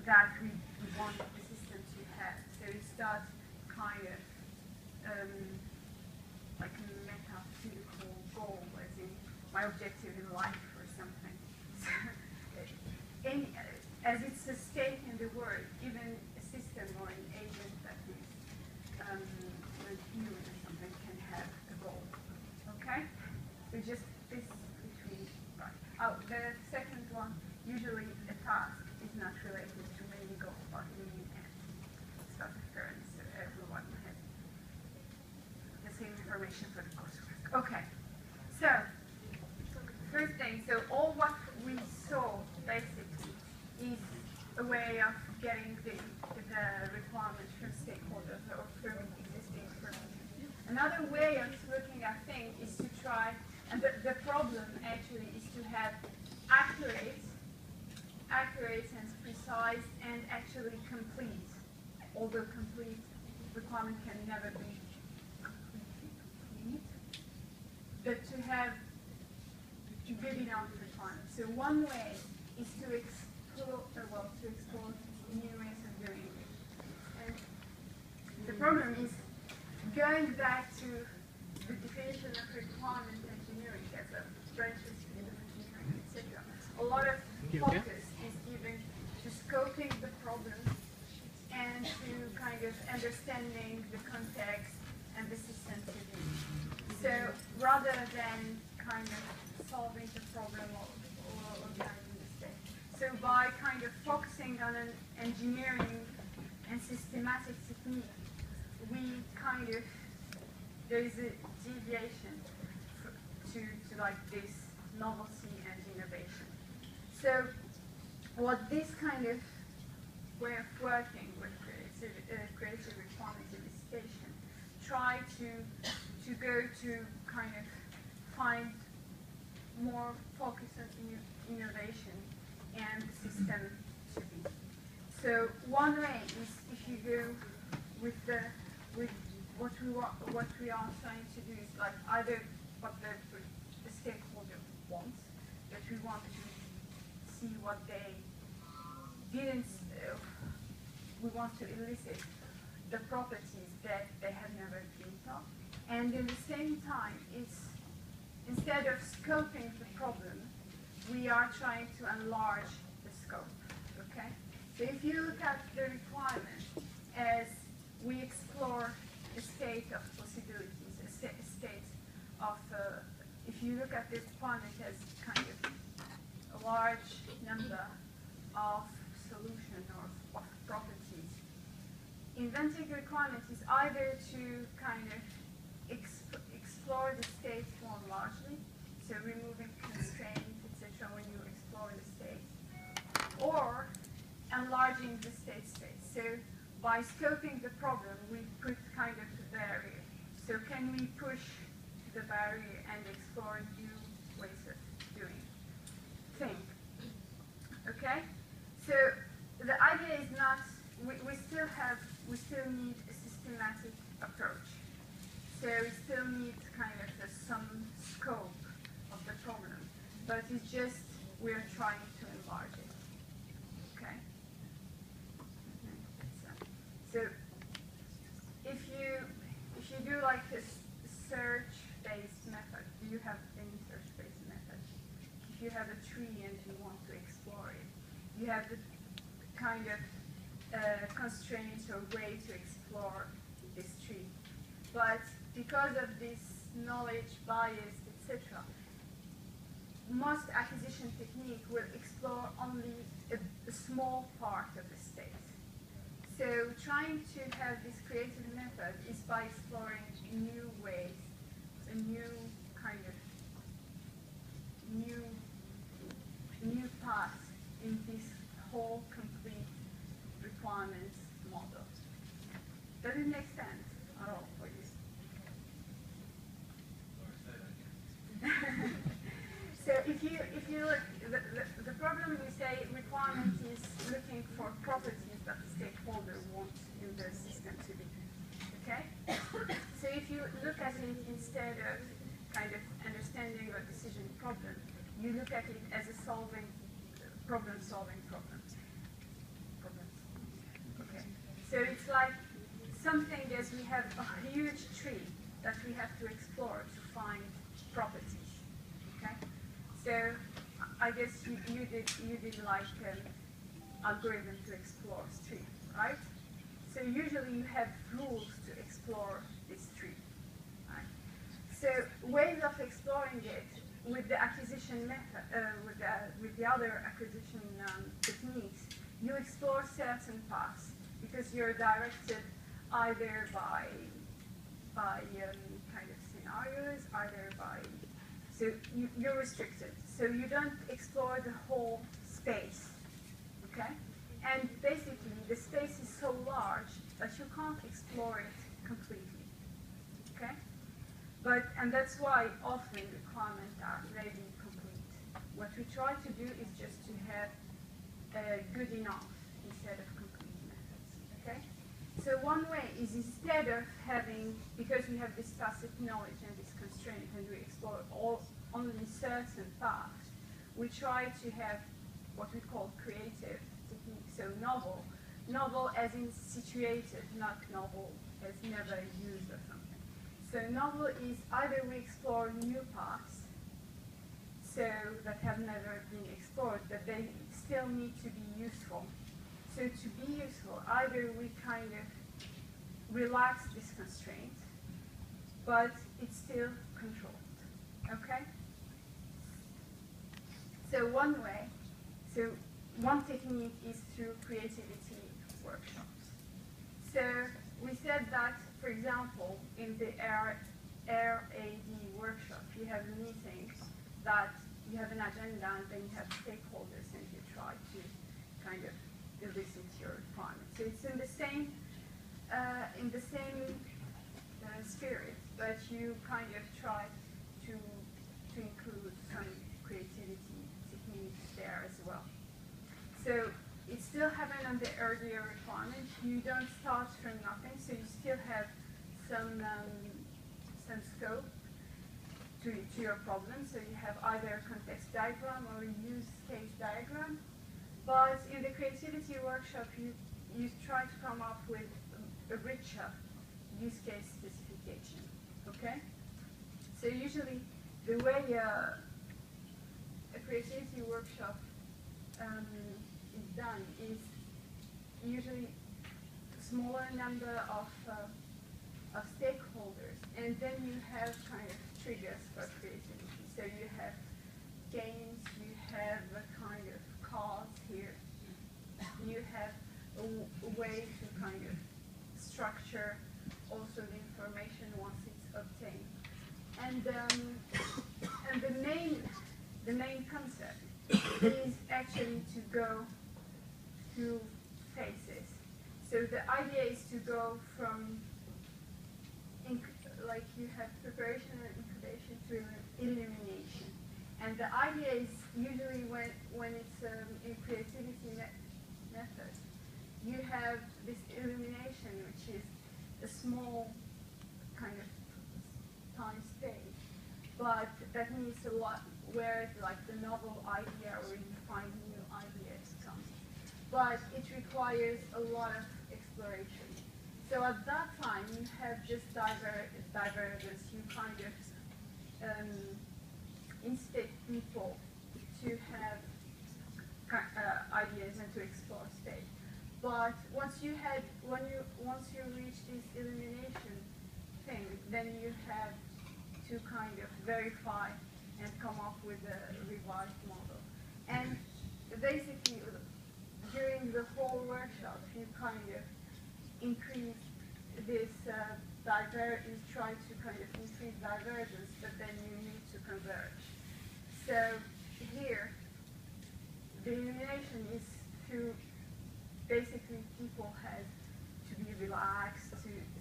that we want the system to have. So it's that kind of like a metaphysical goal, as in my objective in life or something. So, as it's a state in the world, even a system or an agent that is human or something can have a goal. Okay? So just this between, right. Oh, the second one, usually a task is not related to many goals, but meaning stuff occurrence, so everyone has the same information for the coursework. Okay. So, first thing, so all what we saw basically is a way of getting the requirements from stakeholders or from existing persons. Another way of looking at things is to try, and the problem actually is to have accurate and precise and actually complete, although complete requirement can never be completely complete, but to have good enough requirements. So one way is to explore new ways of doing it. And the problem is going back to the definition of requirement engineering as a branch of engineering, etc. A lot of focus is given to scoping the problem and to kind of understanding the context and the system to use. So rather than kind of solving the problem or organizing the state. So by kind of focusing on an engineering and systematic technique, we kind of, there is a deviation to like this novelty and innovation. So what this kind of way of working with creative requirement elicitation try to go to kind of find more focus on innovation and the system to be. So one way is if you go with what we are trying to do is like either what the stakeholder wants, that we want to see what they didn't. We want to elicit the properties that they have never been taught, and at the same time, it's instead of scoping the problem, we are trying to enlarge the scope. Okay. So if you look at the requirement as we explore a state of possibilities, a state of, if you look at this requirement as kind of a large number of solutions or of properties, inventing requirements is either to kind of explore the state more largely, so removing constraints, etc. when you explore the state, or enlarging the state space. So by scoping the problem, we put kind of a barrier. So can we push the barrier and explore new ways of doing things? Okay? So the idea is not, we still need a systematic approach. So we still need kind of some scope of the problem, but it's just we're trying to enlarge it. Okay? So if you do like this search-based method, do you have any search-based method? If you have a tree and you want to explore it, you have the kind of constraints or way to explore this tree. But because of this knowledge bias, etc., most acquisition technique will explore only a small part of the state. So trying to have this creative method is by exploring new ways, a new kind of new path in this whole complete requirements model. Does it make sense at all for you? So if you look, the problem we say requirement is looking for properties that the stakeholder wants in the system to be. Okay? So if you look at it instead of kind of understanding a decision problem, you look at it as a problem-solving problem So it's like something as we have a huge tree that we have to explore to find properties. Okay? So I guess you did like algorithm to explore tree, right? So usually you have rules to explore this tree. Right? So ways of exploring it with the acquisition method, with the other acquisition techniques, you explore certain paths because you're directed either by kind of scenarios, either by, so you're restricted. So you don't explore the whole space, okay? And basically the space is so large that you can't explore it completely, okay? And that's why often requirements are very complete. What we try to do is just to have good enough instead of complete methods, okay? So one way is instead of having, because we have this tacit knowledge and this constraint and we explore only certain paths, we try to have what we call creative techniques, so novel. Novel as in situated, not novel as never used or something. So novel is either we explore new paths, so that have never been explored, but they still need to be useful. So to be useful, either we kind of relax this constraint, but it's still controlled, okay? So one technique is through creativity workshops. So we said that, for example, in the RAD workshop, you have meetings that you have an agenda and then you have stakeholders and you try to kind of elicit your requirements. So it's in the same spirit, but you kind of try to include some creativity techniques there as well. So it still happened on the earlier requirement. You don't start from nothing, so you still have some scope to your problem. So you have either a context diagram or a use case diagram. But in the creativity workshop, you try to come up with a richer use case specification. Okay? So usually the way a creativity workshop is done is usually a smaller number of stakeholders, and then you have kind of triggers for creativity. So you have games, you have a kind of cards here, you have a way to kind of structure also the information once it's obtained. And the main concept is actually to go through phases. So the idea is to go from, like you have preparation and incubation to illumination. And the idea is usually when it's in creativity method, you have this illumination, which is a small kind of time space, but that means a lot, where like the novel idea or you find new ideas comes. But it requires a lot of exploration. So at that time, you have just divergence. You kind of instate people to have ideas and to explore space. But once you reach this illumination thing, then you have to kind of verify and come up with a revised model. And basically, during the whole workshop, you kind of increase this you try to kind of increase divergence, but then you need to converge. So here, the illumination is through basically people have to be relaxed,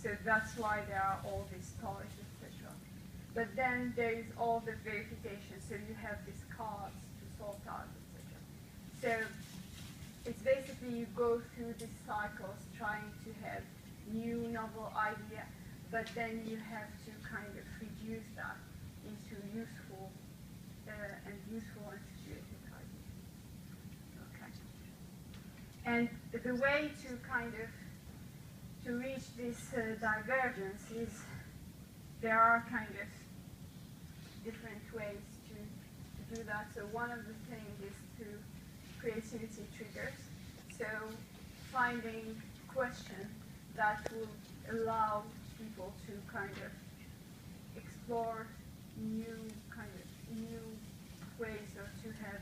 so that's why there are all these toys, etc. But then there is all the verification, so you have these cards to sort out, etc. So it's basically you go through these cycles trying to have new novel idea, but then you have to kind of reduce that into useful and situated ideas. Okay. And the way to kind of to reach this divergence there are kind of different ways to do that. So one of the things is to creativity triggers. So finding questions that will allow people to kind of explore new ways or to have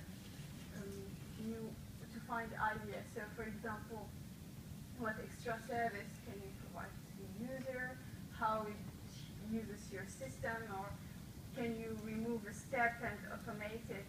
to find ideas. So for example, what extra service can you provide to the user, how it uses your system, or can you remove a step and automate it